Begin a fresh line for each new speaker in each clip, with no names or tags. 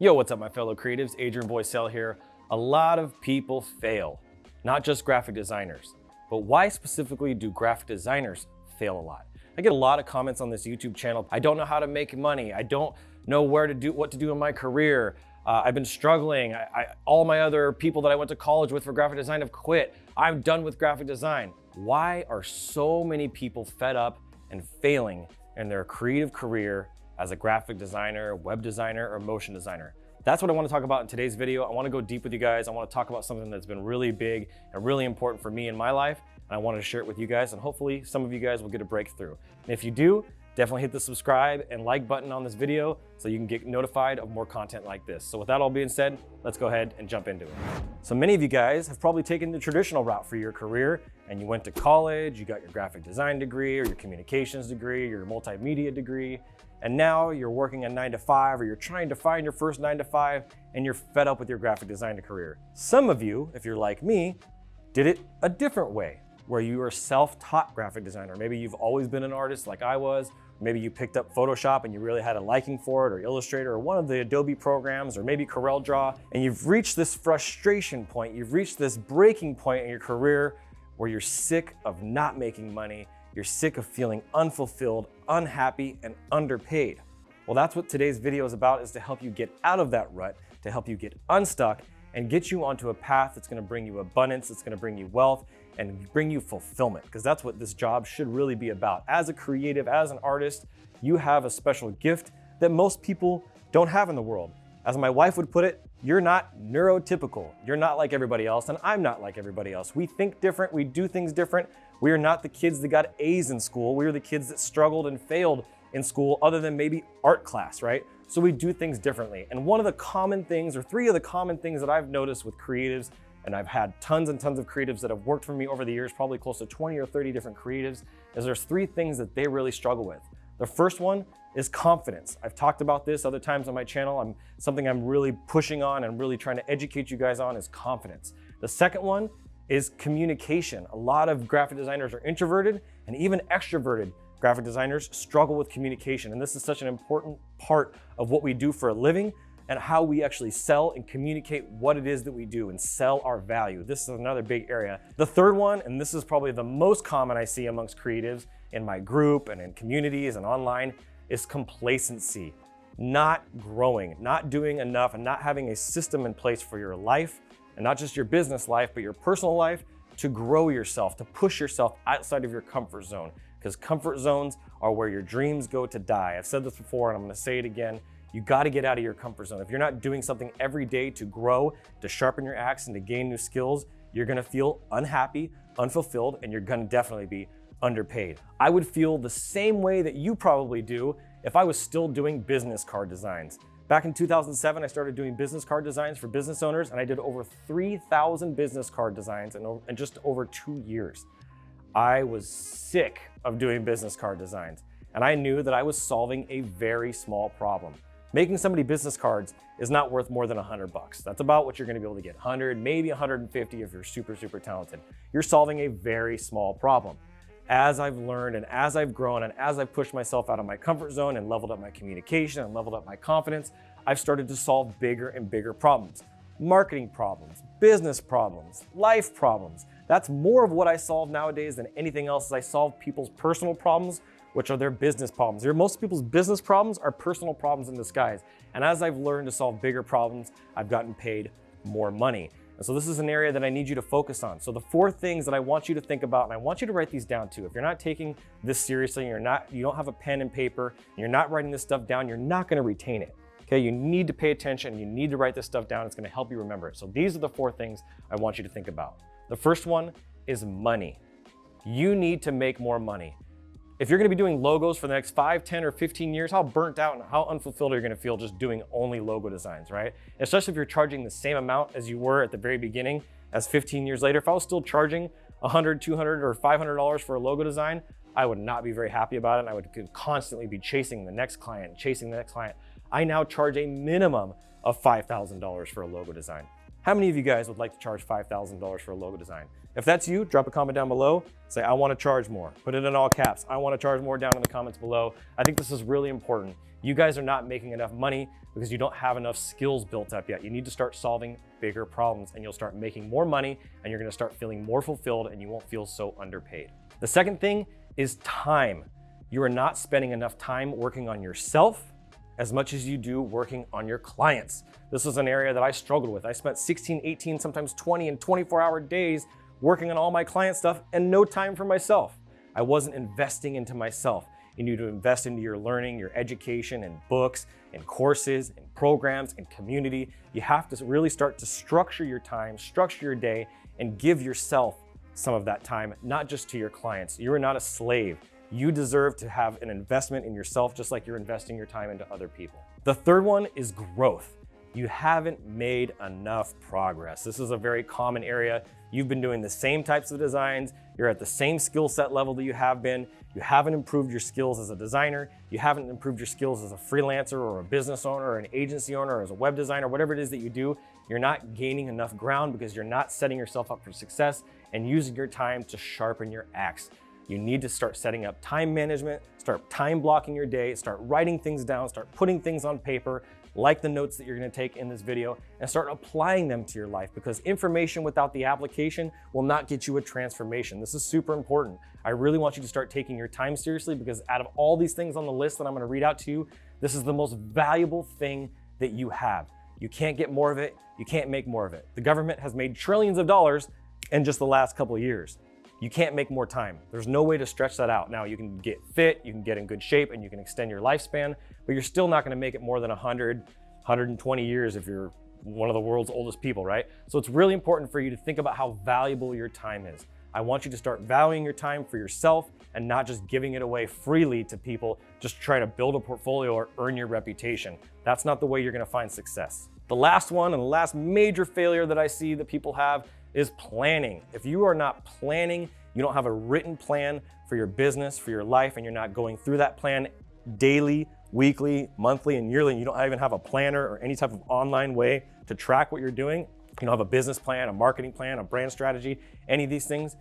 Yo, what's up my fellow creatives? Adrian here. A lot of people fail, not just graphic designers, but why specifically do graphic designers fail a lot? I get a lot of comments on this YouTube channel. I don't know how to make money. I don't know what to do in my career. I've been struggling. All my other people that I went to college with for graphic design have quit. I'm done with graphic design. Why are so many people fed up and failing in their creative career as a graphic designer, web designer, or motion designer? That's what I want to talk about in today's video. I want to go deep with you guys. I want to talk about something that's been really big and really important for me in my life. And I wanted to share it with you guys, and hopefully some of you guys will get a breakthrough. And if you do, definitely hit the subscribe and like button on this video so you can get notified of more content like this. So with that all being said, let's go ahead and jump into it. So many of you guys have probably taken the traditional route for your career, and you went to college, you got your graphic design degree or your communications degree, or your multimedia degree, and now you're working a 9-to-5, or you're trying to find your first 9-to-5, and you're fed up with your graphic design career. Some of you, if you're like me, did it a different way, where you are a self-taught graphic designer. Maybe you've always been an artist like I was. Maybe you picked up Photoshop and you really had a liking for it, or Illustrator, or one of the Adobe programs, or maybe CorelDRAW, and you've reached this frustration point, you've reached this breaking point in your career where you're sick of not making money, you're sick of feeling unfulfilled, unhappy, and underpaid. Well, that's what today's video is about, is to help you get out of that rut, to help you get unstuck, and get you onto a path that's gonna bring you abundance, that's gonna bring you wealth, and bring you fulfillment, because that's what this job should really be about. As a creative, as an artist, you have a special gift that most people don't have in the world. As my wife would put it, you're not neurotypical. You're not like everybody else, and I'm not like everybody else. We think different, we do things different. We are not the kids that got A's in school. We are the kids that struggled and failed in school, other than maybe art class, right? So we do things differently. And one of the common things, or three of the common things that I've noticed with creatives, and I've had tons and tons of creatives that have worked for me over the years, probably close to 20 or 30 different creatives, is there's three things that they really struggle with. The first one is confidence. I've talked about this other times on my channel. Something I'm really pushing on and really trying to educate you guys on is confidence. The second one is communication. A lot of graphic designers are introverted, and even extroverted graphic designers struggle with communication. And this is such an important part of what we do for a living, and how we actually sell and communicate what it is that we do and sell our value. This is another big area. The third one, and this is probably the most common I see amongst creatives in my group and in communities and online, is complacency. Not growing, not doing enough, and not having a system in place for your life, and not just your business life, but your personal life, to grow yourself, to push yourself outside of your comfort zone. Because comfort zones are where your dreams go to die. I've said this before, and I'm gonna say it again. You gotta get out of your comfort zone. If you're not doing something every day to grow, to sharpen your axe, and to gain new skills, you're gonna feel unhappy, unfulfilled, and you're gonna definitely be underpaid. I would feel the same way that you probably do if I was still doing business card designs. Back in 2007, I started doing business card designs for business owners, and I did over 3,000 business card designs in just over 2 years. I was sick of doing business card designs, and I knew that I was solving a very small problem. Making somebody business cards is not worth more than $100. That's about what you're gonna be able to get. 100, maybe 150 if you're super, super talented. You're solving a very small problem. As I've learned, and as I've grown, and as I've pushed myself out of my comfort zone and leveled up my communication and leveled up my confidence, I've started to solve bigger and bigger problems. Marketing problems, business problems, life problems. That's more of what I solve nowadays than anything else. Is I solve people's personal problems, which are their business problems. Most people's business problems are personal problems in disguise. And as I've learned to solve bigger problems, I've gotten paid more money. And so this is an area that I need you to focus on. So the four things that I want you to think about, and I want you to write these down too. If you're not taking this seriously, you don't have a pen and paper, and you're not writing this stuff down, you're not gonna retain it. Okay, you need to pay attention, you need to write this stuff down. It's gonna help you remember it. So these are the four things I want you to think about. The first one is money. You need to make more money. If you're gonna be doing logos for the next 5, 10, or 15 years, how burnt out and how unfulfilled are you gonna feel just doing only logo designs, right? Especially if you're charging the same amount as you were at the very beginning as 15 years later. If I was still charging $100, $200, or $500 for a logo design, I would not be very happy about it, and I would constantly be chasing the next client, chasing the next client. I now charge a minimum of $5,000 for a logo design. How many of you guys would like to charge $5,000 for a logo design? If that's you, drop a comment down below. Say, I want to charge more. Put it in all caps. I want to charge more down in the comments below. I think this is really important. You guys are not making enough money because you don't have enough skills built up yet. You need to start solving bigger problems and you'll start making more money and you're going to start feeling more fulfilled and you won't feel so underpaid. The second thing is time. You are not spending enough time working on yourself as much as you do working on your clients. This is an area that I struggled with. I spent 16, 18, sometimes 20 and 24-hour days working on all my client stuff and no time for myself. I wasn't investing into myself. You need to invest into your learning, your education, and books, and courses, and programs, and community. You have to really start to structure your time, structure your day, and give yourself some of that time, not just to your clients. You are not a slave. You deserve to have an investment in yourself just like you're investing your time into other people. The third one is growth. You haven't made enough progress. This is a very common area. You've been doing the same types of designs. You're at the same skill set level that you have been. You haven't improved your skills as a designer. You haven't improved your skills as a freelancer or a business owner or an agency owner or as a web designer, whatever it is that you do. You're not gaining enough ground because you're not setting yourself up for success and using your time to sharpen your axe. You need to start setting up time management, start time blocking your day, start writing things down, start putting things on paper, like the notes that you're gonna take in this video, and start applying them to your life because information without the application will not get you a transformation. This is super important. I really want you to start taking your time seriously because out of all these things on the list that I'm gonna read out to you, this is the most valuable thing that you have. You can't get more of it, you can't make more of it. The government has made trillions of dollars in just the last couple of years. You can't make more time. There's no way to stretch that out. Now you can get fit, you can get in good shape, and you can extend your lifespan, but you're still not gonna make it more than 100, 120 years if you're one of the world's oldest people, right? So it's really important for you to think about how valuable your time is. I want you to start valuing your time for yourself and not just giving it away freely to people just trying to build a portfolio or earn your reputation. That's not the way you're gonna find success. The last one and the last major failure that I see that people have is planning. If you are not planning, you don't have a written plan for your business, for your life, and you're not going through that plan daily, weekly, monthly, and yearly, and you don't even have a planner or any type of online way to track what you're doing, you don't have a business plan, a marketing plan, a brand strategy, any of these things,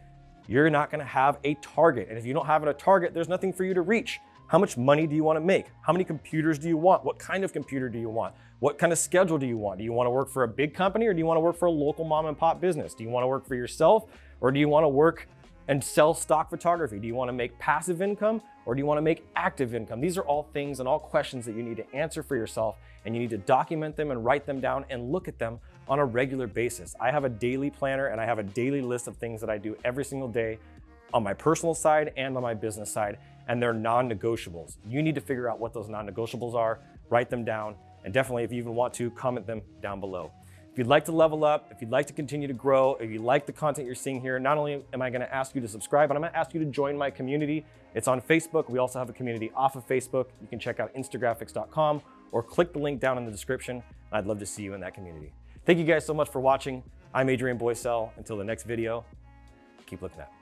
you're not gonna have a target. And if you don't have a target, there's nothing for you to reach. How much money do you want to make? How many computers do you want? What kind of computer do you want? What kind of schedule do you want? Do you want to work for a big company or do you want to work for a local mom and pop business? Do you want to work for yourself or do you want to work and sell stock photography? Do you want to make passive income or do you want to make active income? These are all things and all questions that you need to answer for yourself, and you need to document them and write them down and look at them on a regular basis. I have a daily planner and I have a daily list of things that I do every single day on my personal side and on my business side, and they're non-negotiables. You need to figure out what those non-negotiables are, write them down, and definitely if you even want to, comment them down below. If you'd like to level up, if you'd like to continue to grow, if you like the content you're seeing here, not only am I gonna ask you to subscribe, but I'm gonna ask you to join my community. It's on Facebook. We also have a community off of Facebook. You can check out instagraphics.com or click the link down in the description. I'd love to see you in that community. Thank you guys so much for watching. I'm Adrian Boycell. Until the next video, keep looking up.